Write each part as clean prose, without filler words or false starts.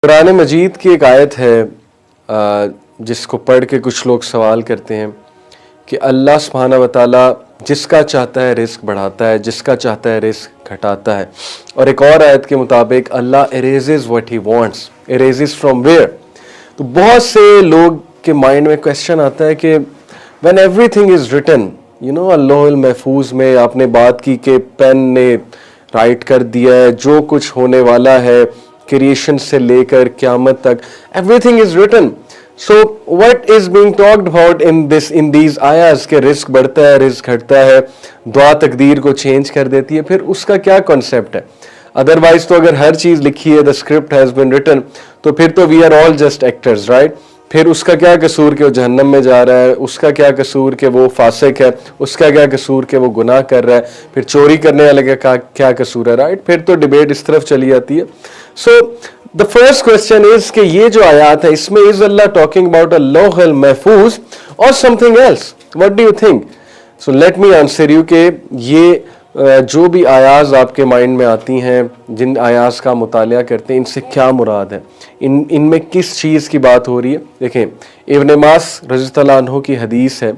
कुरान मजीद की एक आयत है जिसको पढ़ के कुछ लोग सवाल करते हैं कि अल्लाह सुब्हाना व तआला जिसका चाहता है रिस्क बढ़ाता है, जिसका चाहता है रिस्क घटाता है। और एक और आयत के मुताबिक अल्लाह erases what he wants, erases from where. तो बहुत से लोग के माइंड में क्वेश्चन आता है कि व्हेन एवरीथिंग इज रिटन, अल्लाहुल महफूज में आपने बात की कि पेन ने राइट कर दिया है जो कुछ होने वाला है, क्रिएशन से लेकर क़यामत तक everything is written. So what is being talked about in these आयास के रिस्क बढ़ता है, रिस्क घटता है, दुआ तकदीर को चेंज कर देती है, फिर उसका क्या कॉन्सेप्ट है? अदरवाइज तो अगर हर चीज लिखी है, the script has been written, तो फिर तो we are all just actors, right? फिर उसका क्या कसूर कि वो जहन्नम में जा रहा है, उसका क्या कसूर कि वो फासिक है, उसका क्या कसूर कि वो गुनाह कर रहा है, फिर चोरी करने वाले का क्या कसूर है, राइट? फिर तो डिबेट इस तरफ चली जाती है। So the first question is कि ये जो आयात है इसमें is Allah talking about a लौहुल महफूज और something else? What do you think? So let me answer you कि ये जो भी आयाज आपके माइंड में आती हैं, जिन आयाज का मुतालिया करते हैं, इनसे क्या मुराद है, इनमें किस चीज़ की बात हो रही है? देखें, इब्न अब्बास रज़ियल्लाहु अन्हु की हदीस है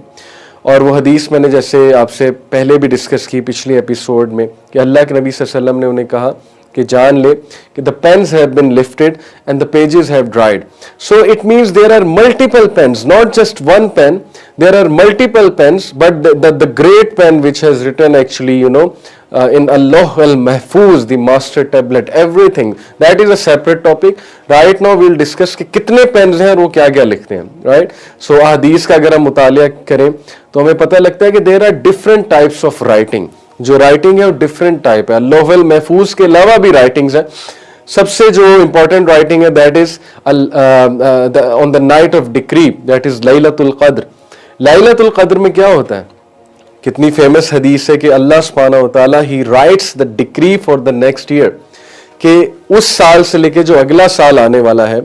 और वो हदीस मैंने जैसे आपसे पहले भी डिस्कस की पिछले एपिसोड में कि अल्लाह के नबी सल्लल्लाहु अलैहि वसल्लम ने उन्हें कहा कि जान ले कि the pens have been lifted and the pages have dried. So it means there are multiple pens, not just one pen, there are multiple pens, but the great pen which has written actually, in Allah al-Mahfuz, the master tablet, everything, that is a separate topic. Right now we'll discuss कि कितने pens हैं और वो क्या क्या लिखते हैं, right? So हदीस का अगर हम मुतालिया करें तो हमें पता लगता है कि there are different types of writing. जो राइटिंग है वो डिफरेंट टाइप है। अल्लाह अल-महफूज के अलावा भी राइटिंग्स है। सबसे जो इंपॉर्टेंट राइटिंग है that is on the night of decree, that is Lailatul क़द्र। लैलतुल क़द्र में क्या होता है? कितनी फेमस हदीस है कि अल्लाह सुब्हानहू व तआला ही rights the decree for the next year, कि उस साल से लेके जो अगला साल आने वाला है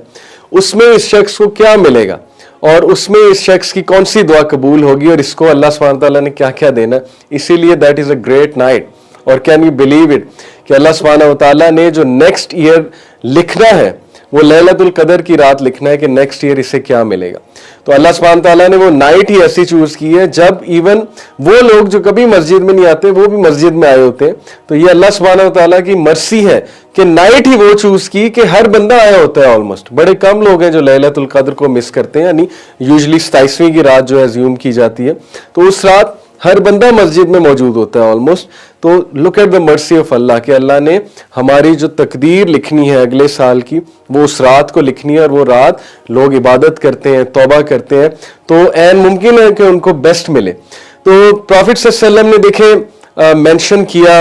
उसमें इस शख्स को क्या मिलेगा और उसमें इस शख्स की कौन सी दुआ कबूल होगी और इसको अल्लाह सुब्हानहू व तआला ने क्या क्या देना। इसीलिए that is a great night. और कैन यू बिलीव इट कि अल्लाह सुब्हानहू व तआला ने जो नेक्स्ट ईयर लिखना है वो लैलतुल क़द्र की रात लिखना है कि नेक्स्ट ईयर इसे क्या मिलेगा। तो अल्लाह सुब्हानहू व तआला ने वो नाइट ही ऐसी चूज की है जब इवन वो लोग जो कभी मस्जिद में नहीं आते वो भी मस्जिद में आए होते हैं। तो ये अल्लाह सुब्हानहू व तआला की मर्सी है कि नाइट ही वो चूज की कि हर बंदा आया होता है ऑलमोस्ट। बड़े कम लोग हैं जो लैलतुल क़द्र को मिस करते हैं, यानी यूजुअली 27वीं की रात जो है अज्यूम की जाती है, तो उस रात हर बंदा मस्जिद में मौजूद होता है ऑलमोस्ट। तो look at the mercy of Allah कि अल्लाह ने हमारी जो तकदीर लिखनी है अगले साल की वो उस रात को लिखनी है और वो रात लोग इबादत करते हैं, तौबा करते हैं, तो ऐन मुमकिन है कि उनको बेस्ट मिले। तो प्रॉफिट सल्लल्लाहु अलैहि वसल्लम ने देखे मेंशन किया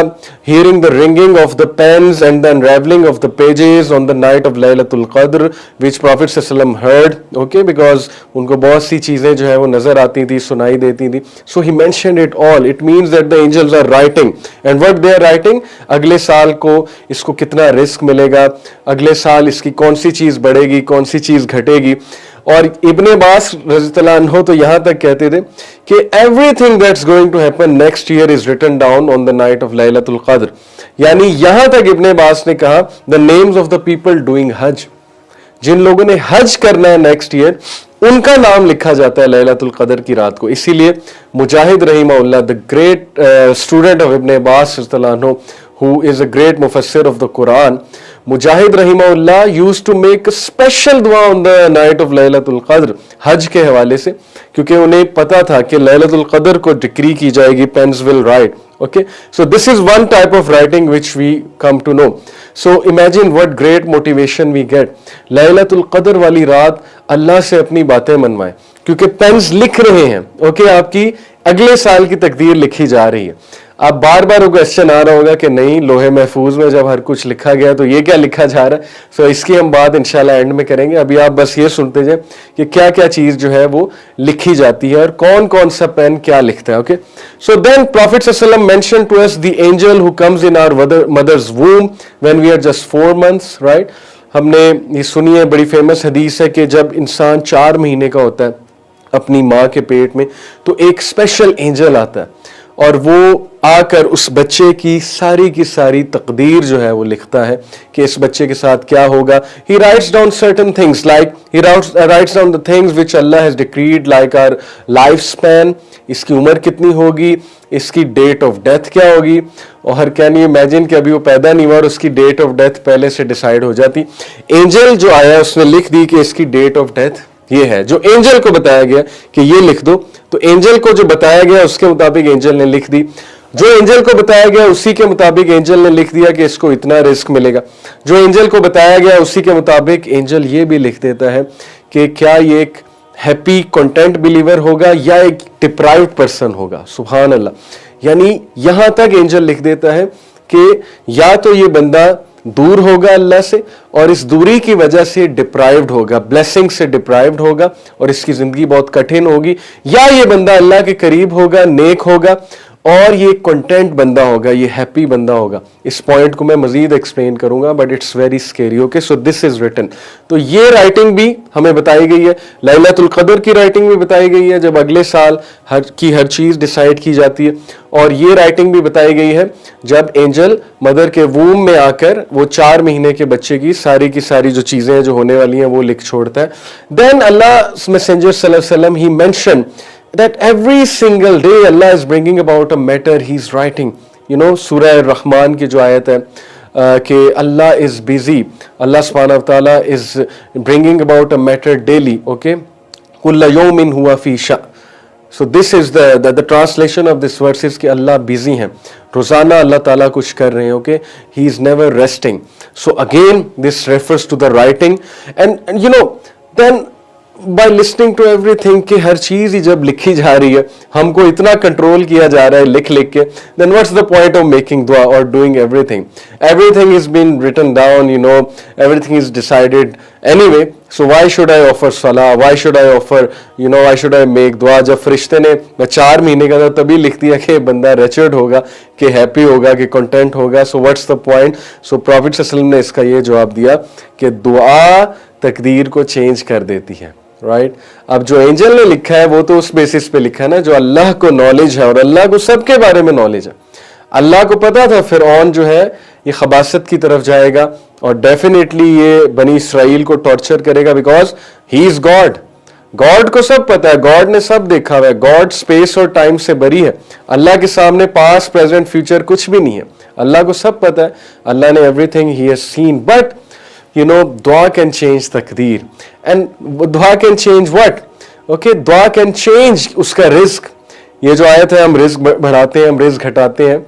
hearing the ringing of the pens and the unraveling of the pages on the night of Laylatul Qadr, which Prophet sallam heard, okay, because उनको बहुत सी चीजें जो है वो नजर आती थी, सुनाई देती थी। So he mentioned it all. It means that the angels are writing, and what they are writing, अगले साल को इसको कितना रिस्क मिलेगा, अगले साल इसकी कौन सी चीज बढ़ेगी, कौन सी चीज घटेगी। और इब्न अब्बास रज़ियल्लाहु अन्हु तो यहां तक कहते थे कि everything that's going to happen next year is written down on the night of लैलतुल क़द्र। यानी यहां तक इब्न अब्बास ने कहा the names of the people doing हज, जिन लोगों ने हज करना है नेक्स्ट ईयर, उनका नाम लिखा जाता है लैलतुल क़द्र की रात को। इसीलिए मुजाहिद रहीमहुल्लाह, द ग्रेट स्टूडेंट ऑफ इब्न अब्बास रज़ियल्लाहु अन्हु, who is a great mufassir of the Quran, Mujahid रहीमहुल्लाह used to make a special दुआ on the night of Lailatul क़द्र, हज के हवाले से, क्योंकि उन्हें पता था कि लैलतुल क़द्र को डिक्री की जाएगी, pens will write. Okay, so this is one type of writing which we come to know. So imagine what great motivation we get. Lailatul क़द्र वाली रात अल्लाह से अपनी बातें मनवाएं, क्योंकि पेन्स लिख रहे हैं, ओके, आपकी अगले साल की तकदीर लिखी जा रही है। अब बार बार वो क्वेश्चन आ रहा होगा कि नहीं, लोहे महफूज में जब हर कुछ लिखा गया तो ये क्या लिखा जा रहा है? सो इसकी हम बात इंशाल्लाह एंड में करेंगे। अभी आप बस ये सुनते जाए कि क्या क्या चीज जो है वो लिखी जाती है और कौन कौन सा पेन क्या लिखता है। ओके, सो देन प्रॉफिट सल्लल्लाहु अलैहि वसल्लम mention to us the angel who comes in our mothers womb when we are just 4 months, right? हमने ये सुनी है, बड़ी फेमस हदीस है कि जब इंसान 4 महीने का होता है अपनी माँ के पेट में, तो एक स्पेशल एंजल आता है और वो आकर उस बच्चे की सारी तकदीर जो है वो लिखता है कि इस बच्चे के साथ क्या होगा. He writes down certain things like he writes down the things which Allah has decreed like our lifespan, इसकी उम्र कितनी होगी, इसकी डेट ऑफ डेथ क्या होगी. और कैन यू इमेजिन कि अभी वो पैदा नहीं हुआ और उसकी डेट ऑफ डेथ पहले से डिसाइड हो जाती. एंजल जो आया उसने लिख दी कि इसकी डेट ऑफ डेथ ये है. जो एंजल को बताया गया कि ये लिख दो, तो एंजल को जो बताया गया उसके मुताबिक एंजल ने लिख दी. जो एंजल को बताया गया उसी के मुताबिक एंजल ने लिख दिया कि इसको इतना रिस्क मिलेगा. जो एंजल को बताया गया उसी के मुताबिक एंजल ये भी लिख देता है कि क्या ये एक हैप्पी कंटेंट बिलीवर होगा या एक डिप्राइव्ड पर्सन होगा. सुभान अल्लाह. यानी यहां तक एंजल लिख देता है कि या तो ये बंदा दूर होगा अल्लाह से और इस दूरी की वजह से डिप्राइव्ड होगा, ब्लेसिंग से डिप्राइव्ड होगा और इसकी जिंदगी बहुत कठिन होगी, या ये बंदा अल्लाह के करीब होगा, नेक होगा और ये कंटेंट बंदा होगा, ये हैप्पी बंदा होगा. इस पॉइंट को मैं मजीद एक्सप्लेन करूंगा but it's very scary. Okay, so this is written. तो ये राइटिंग भी हमें बताई गई है. लैलतुल क़द्र की राइटिंग भी बताई गई है जब अगले साल हर चीज डिसाइड की जाती है. और ये राइटिंग भी बताई गई है जब एंजल मदर के वूम में आकर वो 4 महीने के बच्चे की सारी जो चीजें जो होने वाली हैं वो लिख छोड़ता है. देन अल्लाह मैसेंजर सल्लल्लाहु अलैहि वसल्लम ही mention that every single day Allah is bringing about a matter he is writing. You know, Surah Ar-Rahman की जो आयत है कि Allah is busy, Allah subhanahu wa ta'ala is bringing about a matter daily. Okay, kulla yawmin huwa fi sha'n. So this is the translation of this verse is कि अल्लाह busy हैं, रोजाना अल्लाह ताला कुछ कर रहे हैं. Okay, he is never resting. So again this refers to the writing and you know then by listening to everything कि हर चीज ही जब लिखी जा रही है, हमको इतना कंट्रोल किया जा रहा है लिख के, then what's the point of making dua or doing everything? Everything is been written down, you know, everything is decided anyway. So why should I offer salah? Why should I offer, you know, why should I make dua? जब फरिश्ते ने मैं 4 महीने का था तभी लिख दिया कि बंदा रेचर्ड होगा, कि हैप्पी होगा, कि कंटेंट होगा. So what's the point? So Prophet सल्लल्लाहु अलैहि वसल्लम ने इसका ये जवाब दिया कि दुआ तकदीर को चेंज कर देती है. राइट अब जो एंजल ने लिखा है वो तो उस बेसिस पे लिखा है ना जो अल्लाह को नॉलेज है और अल्लाह को सबके बारे में नॉलेज है. अल्लाह को पता था फिरौन जो है ये खबासत की तरफ जाएगा और डेफिनेटली ये बनी इसराइल को टॉर्चर करेगा because he is God. God को सब पता है, गॉड ने सब देखा हुआ है. गॉड स्पेस और टाइम से बरी है. अल्लाह के सामने पास्ट प्रेजेंट फ्यूचर कुछ भी नहीं है. अल्लाह को सब पता है. अल्लाह ने everything he has seen. But you know dua can change takdeer and dua can change what? Okay, dua can change उसका रिस्क. ये जो आयत है हम रिस्क बढ़ाते हैं, हम रिस्क घटाते हैं.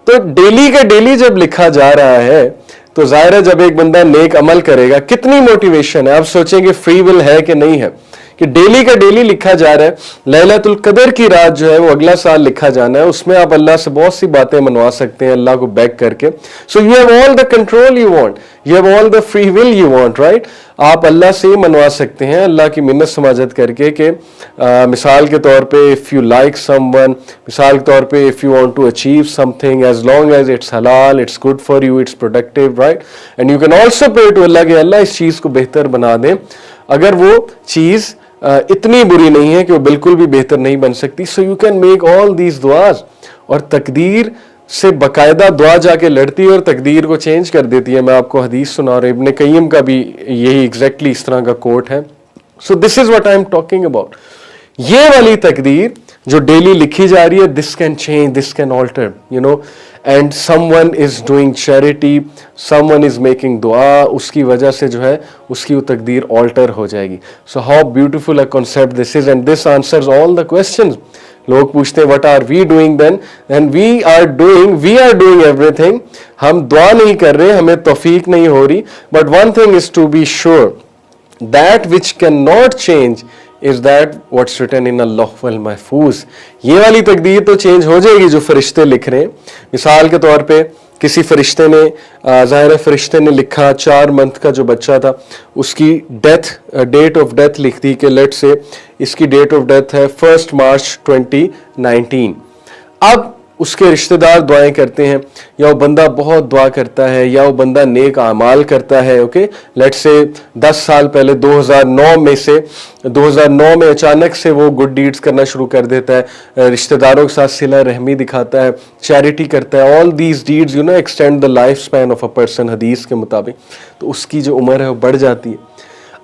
तो डेली का डेली जब लिखा जा रहा है तो जाहिर है जब एक बंदा नेक अमल करेगा कितनी मोटिवेशन है. आप सोचेंगे फ्री विल है कि नहीं है कि डेली का डेली लिखा जा रहा है. लैलतुल क़द्र की रात जो है वो अगला साल लिखा जाना है. उसमें आप अल्लाह से बहुत सी बातें मनवा सकते हैं अल्लाह को बैक करके. So you have all the control you want, you have all the free will you want. Right आप अल्लाह से ही मनवा सकते हैं अल्लाह की मिन्नत समाजत करके कि मिसाल के तौर पे इफ़ यू लाइक समवन, मिसाल के तौर पे if you want to achieve something as long as it's halal, it's good for you, it's productive. Right and you can also pray to Allah कि अल्लाह इस चीज़ को बेहतर बना दें अगर वो चीज़ इतनी बुरी नहीं है कि वो बिल्कुल भी बेहतर नहीं बन सकती. So you can make all these दुआज और तकदीर से बकायदा दुआ जाके लड़ती है और तकदीर को चेंज कर देती है. मैं आपको हदीस सुना रहा हूं, इब्ने कय्यम का भी यही एग्जैक्टली इस तरह का कोट है. So this is what I am talking about. ये वाली तकदीर जो डेली लिखी जा रही है, this can change, this can alter, you know. And someone is doing charity, someone is making दुआ, उसकी वजह से जो है उसकी वो तकदीर ऑल्टर हो जाएगी. So how beautiful a concept this is and this answers all the questions. लोग पूछते हैं what are we doing then, and we are doing everything. हम दुआ नहीं कर रहे, हमें तौफीक नहीं हो रही. But one thing is to be sure, that which can not change is that what's written in अल्लाहुल महफूज. ये वाली तकदीर तो चेंज हो जाएगी जो फरिश्ते लिख रहे हैं. मिसाल के तौर पे किसी फरिश्ते ने ज़ाहिर फरिश्ते ने लिखा 4 मंथ का जो बच्चा था उसकी डेट ऑफ डेथ लिख दी कि लेट से इसकी डेट ऑफ डेथ है 1 मार्च 2019. अब उसके रिश्तेदार दुआएं करते हैं, या वो बंदा बहुत दुआ करता है, या वो बंदा नेक आमाल करता है, ओके, लेट्स से 10 साल पहले 2009 में अचानक से वो गुड डीड्स करना शुरू कर देता है, रिश्तेदारों के साथ सिला रहमी दिखाता है, चैरिटी करता है, all these deeds extend the life span of a person हदीस के मुताबिक, तो उसकी जो उम्र है वो बढ़ जाती है।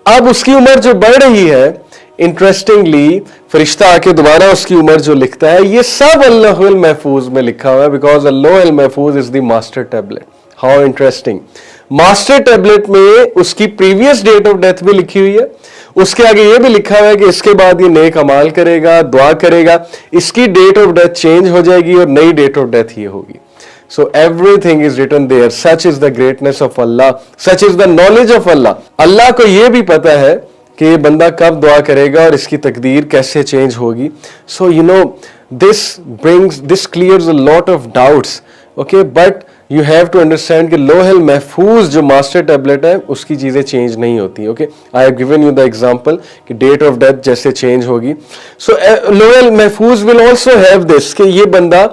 अब उसकी उम्र जो बढ़ रही है, इंटरेस्टिंगली फरिश्ता आके दोबारा उसकी उम्र जो लिखता है, ये सब अल्लाहुल महफूज में लिखा हुआ है, बिकॉज अल्लाहुल महफूज is the master tablet. How interesting. Master tablet में उसकी प्रीवियस डेट ऑफ डेथ भी लिखी हुई है, उसके आगे ये भी लिखा हुआ है कि इसके बाद ये नेक अमाल करेगा, दुआ करेगा, इसकी डेट ऑफ डेथ चेंज हो जाएगी और नई डेट ऑफ डेथ ये होगी। So everything is written there. Such is the greatness of Allah. Such is the knowledge of Allah. अल्लाह को ये भी पता है कि ये बंदा कब दुआ करेगा और इसकी तकदीर कैसे चेंज होगी। So this clears a lot of doubts. Okay, but you have to understand कि लोहल महफूज जो मास्टर टैबलेट है उसकी चीजें चेंज नहीं होती। Okay, I have given you the example कि डेट ऑफ डेथ जैसे चेंज होगी। सो लोहल महफूज विल आल्सो हैव दिस कि ये बंदा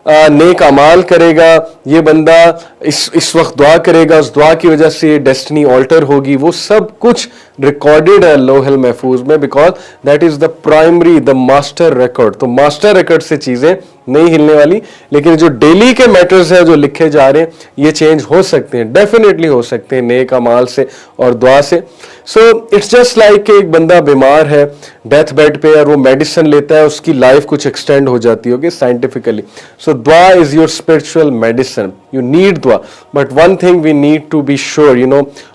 नेक अमाल करेगा, ये बंदा इस वक्त दुआ करेगा, उस दुआ की वजह से डेस्टिनी ऑल्टर होगी, वो सब कुछ रिकॉर्डेड है लोहल महफूज में, because that is the primary, the master record. तो मास्टर रिकॉर्ड से चीजें नहीं हिलने वाली, लेकिन जो डेली के मैटर्स है जो लिखे जा रहे हैं ये चेंज हो सकते हैं, डेफिनेटली हो सकते हैं नेक अमाल से और दुआ से। सो इट्स जस्ट लाइक कि एक बंदा बीमार है डेथ बेड पे और वो मेडिसिन लेता है, उसकी लाइफ कुछ एक्सटेंड हो जाती होगी साइंटिफिकली। सो दुआ is your spiritual medicine, you need दुआ, but one thing we need to be sure,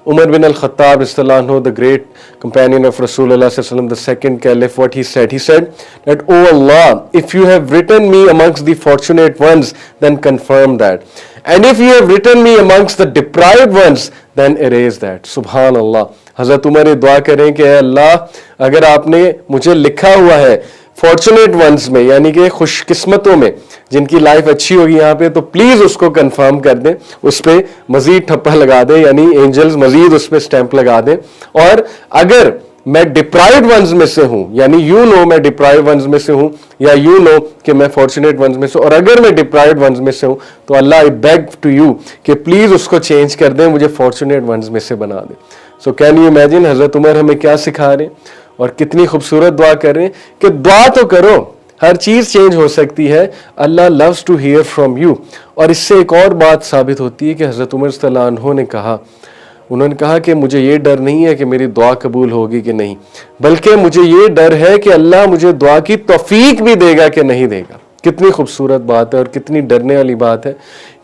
Umar bin al-Khattab, the great companion of Rasulullah, the second caliph, what he said that, "Oh Allah, if you have written me amongst the fortunate ones, then confirm that. And if you have written me amongst the deprived ones, then erase that." Subhanallah. हज़रत उमर ये दुआ करें कि अल्लाह, अगर आपने मुझे लिखा हुआ है फॉर्चुनेट वंस में, यानी कि खुशकिस्मतों में जिनकी लाइफ अच्छी होगी यहाँ पे, तो प्लीज उसको कंफर्म कर दें, उस पर मजीद ठप्पा लगा दें, यानी एंजल्स मजीद उस पर स्टैंप लगा दें। और अगर मैं डिप्राइव्ड वंस में से हूं, यानी मैं डिप्राइव्ड वंस में से हूं, या कि मैं फॉर्चुनेट वंस में से हूं, और अगर मैं डिप्राइव्ड वंस में से हूं, तो अल्लाह आई बेग टू यू कि प्लीज उसको चेंज कर दें, मुझे फॉर्चुनेट वंस में से बना दें। सो कैन यू इमेजिन हजरत उमर हमें क्या सिखा रहे हैं और कितनी खूबसूरत दुआ कर रहे हैं कि दुआ तो करो, हर चीज चेंज हो सकती है, Allah loves to hear from you. और इससे एक और बात साबित होती है कि हजरत उमर रज़ियल्लाहु अन्हु ने कहा, उन्होंने कहा कि मुझे ये डर नहीं है कि मेरी दुआ कबूल होगी कि नहीं, बल्कि मुझे ये डर है कि अल्लाह मुझे दुआ की तौफीक भी देगा कि नहीं देगा। कितनी खूबसूरत बात है और कितनी डरने वाली बात है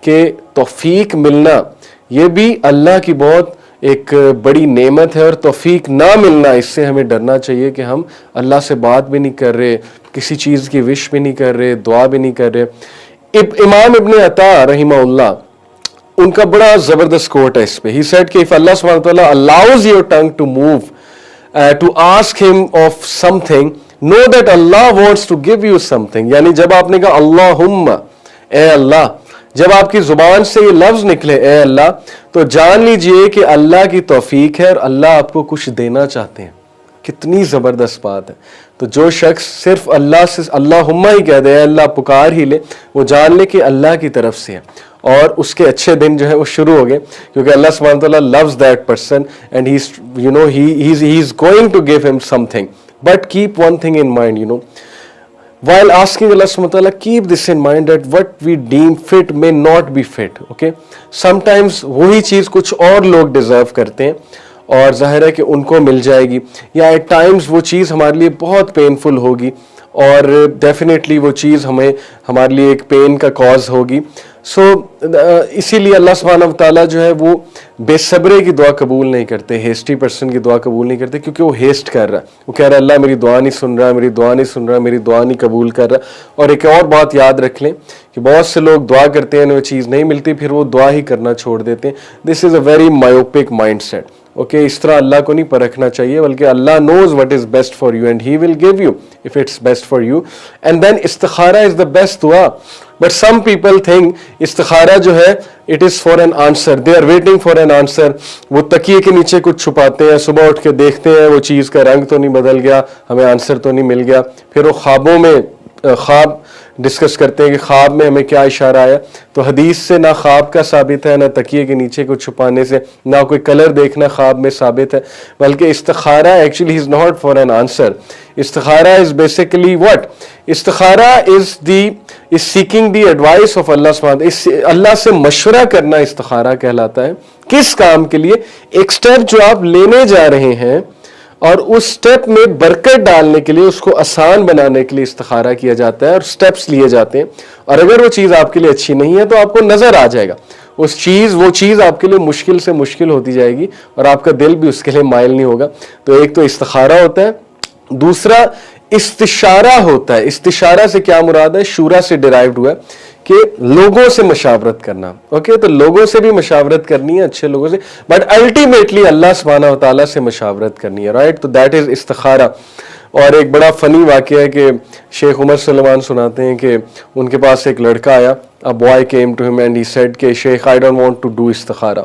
कि तौफीक मिलना ये भी अल्लाह की बहुत एक बड़ी नेमत है, और तौफीक ना मिलना इससे हमें डरना चाहिए कि हम अल्लाह से बात भी नहीं कर रहे, किसी चीज़ की विश भी नहीं कर रहे, दुआ भी नहीं कर रहे। इमाम इब्न अता रहिमहुल्लाह, उनका बड़ा जबरदस्त कोट है इस पे। ही सेड कि इफ अल्लाह सुब्हानहू व तआला allows your tongue to move to ask him of something, know that अल्लाह wants to give you something. यानी जब आपने कहा अल्लाहुम्मा, ए अल्लाह, जब आपकी जुबान से ये लफ्ज निकले ए अल्लाह, तो जान लीजिए कि अल्लाह की तौफीक है और अल्लाह आपको कुछ देना चाहते हैं। कितनी जबरदस्त बात है। तो जो शख्स सिर्फ अल्लाह से अल्लाहुम्मा ही कह दे, अल्लाह पुकार ही ले, वो जान ले कि अल्लाह की तरफ से है, और उसके अच्छे दिन जो है वो शुरू हो गए, क्योंकि अल्लाह सुब्हानहू व तआला loves that person and he is going to give him something. But keep one thing in mind, while asking Allah subhanahu wa ta'ala, keep this in mind that what we deem fit may not be fit. Okay, sometimes वही चीज कुछ और लोग deserve करते हैं और जाहिर है कि उनको मिल जाएगी, या एट टाइम्स वो चीज़ हमारे लिए बहुत पेनफुल होगी और डेफिनेटली वो चीज़ हमारे लिए एक पेन का कॉज होगी। सो इसीलिए अल्लाह सुब्हानहू व तआला जो है वो बेसब्रे की दुआ कबूल नहीं करते, हेस्टी पर्सन की दुआ कबूल नहीं करते, क्योंकि वो हेस्ट कर रहा है, वो कह रहा है अल्लाह मेरी दुआ नहीं सुन रहा, मेरी दुआ नहीं सुन रहा, मेरी दुआ नहीं कबूल कर रहा। और एक और बात याद रख लें कि बहुत से लोग दुआ करते हैं, वो चीज़ नहीं मिलती, फिर वो दुआ ही करना छोड़ देते हैं। This is a very myopic mindset. Okay, इस तरह अल्लाह को नहीं परखना चाहिए, बल्कि Allah knows what is best for you and he will give you if it's best for you. And then इस्तिखारा इज द बेस्ट दुआ। बट सम पीपल थिंक इस्तिखारा जो है it is for an answer, they are waiting for an answer. वो तकिए के नीचे कुछ छुपाते हैं, सुबह उठ के देखते हैं वो चीज़ का रंग तो नहीं बदल गया, हमें आंसर तो नहीं मिल गया, फिर वो ख्वाबों में ख्वाब डिस्कस करते हैं कि ख्वाब में हमें क्या इशारा आया। तो हदीस से ना ख्वाब का साबित है, ना तकिए के नीचे को छुपाने से, ना कोई कलर देखना ख्वाब में साबित है, बल्कि इस्तिखारा actually is not for an answer. इस्तिखारा इज बेसिकली व्हाट? इस्तिखारा is seeking the advice of Allah सुब्हानहू। इस अल्लाह से मशवरा करना इस्तिखारा कहलाता है। किस काम के लिए? एक स्टेप जो आप लेने जा रहे हैं और उस स्टेप में बरकत डालने के लिए, उसको आसान बनाने के लिए इस्तिखारा किया जाता है और स्टेप्स लिए जाते हैं। और अगर वो चीज़ आपके लिए अच्छी नहीं है तो आपको नजर आ जाएगा वो चीज़ आपके लिए मुश्किल से मुश्किल होती जाएगी और आपका दिल भी उसके लिए माइल नहीं होगा। तो एक तो इस्तिखारा होता है, दूसरा इस्तिशारा होता है। इस्तिशारा से क्या मुराद है? शूरा से डिराइव्ड हुआ है कि लोगों से मशावरत करना। ओके, तो लोगों से भी मशावरत करनी है, अच्छे लोगों से, बट अल्टीमेटली अल्लाह सुब्हानहू व तआला से मशावरत करनी है, राइट? तो दैट इज इस्तिखारा। और एक बड़ा फनी वाक़या है कि शेख उमर सलमान सुनाते हैं कि उनके पास एक लड़का आया, a boy came to him and he said कि शेख I don't want to do इस्तिखारा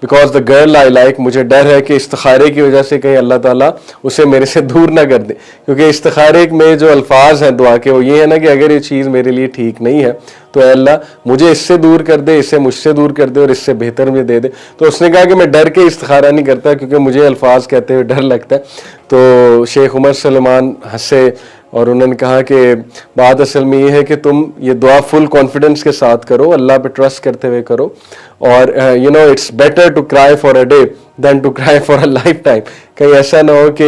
because the girl I like, मुझे डर है कि इस्तिखारे की वजह से कहीं अल्लाह ताला उसे मेरे से दूर ना कर दे। क्योंकि इस्तिखारे में जो अल्फाज हैं दुआ के वो ये है ना कि अगर ये चीज़ मेरे लिए ठीक नहीं है तो अल्लाह मुझे इससे दूर कर दे, इससे मुझसे दूर कर दे और इससे बेहतर मुझे दे दे। तो उसने कहा कि मैं डर के इस्तिखारा नहीं करता क्योंकि मुझे अल्फाज कहते हुए डर लगता है। तो शेख उमर सलमान हंसे और उन्होंने कहा कि बात असल में ये है कि तुम ये दुआ फुल कॉन्फिडेंस के साथ करो, अल्लाह पे ट्रस्ट करते हुए करो। और you know it's better to cry for a day than to cry for a lifetime. कहीं ऐसा ना हो कि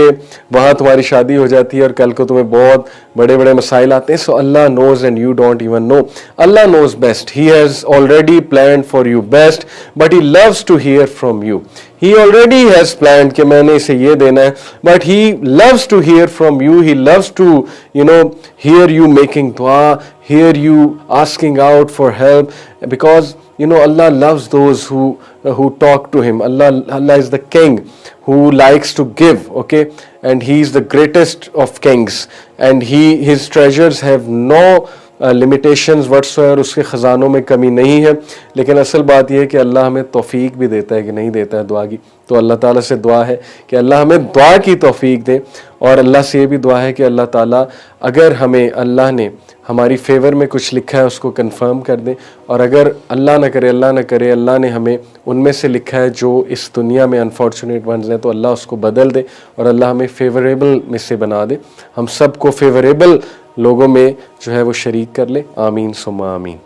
वहाँ तुम्हारी शादी हो जाती है और कल को तुम्हें बहुत बड़े बड़े मसाइल आते हैं। So Allah knows and you don't even know. Allah knows best, he has already planned for you best, but he loves to hear from you. He already has planned कि मैंने इसे ये देना है, but he loves to hear from you. He loves to, you know, hear you making dua, hear you asking out for help, because you know Allah loves those who talk to him. Allah is the king who likes to give, okay, and he is the greatest of kings, and his treasures have no limitations whatsoever, उसके ख़जानों में कमी नहीं है। लेकिन असल बात यह है कि अल्लाह हमें तौफीक भी देता है कि नहीं देता है दुआ की। तो अल्लाह ताला से दुआ है कि अल्लाह हमें दुआ की तौफीक दे, और अल्लाह से ये भी दुआ है कि अल्लाह ताला अगर हमें अल्लाह ने हमारी फेवर में कुछ लिखा है उसको कंफर्म कर दे, और अगर अल्लाह न करे अल्लाह ने हमें उनमें से लिखा है जो इस दुनिया में अनफॉर्चुनेट वंस हैं तो अल्लाह उसको बदल दे और अल्लाह हमें फेवरेबल में से बना दे, हम सबको फेवरेबल लोगों में जो है वो शरीक कर ले। आमीन सुम्मा आमीन।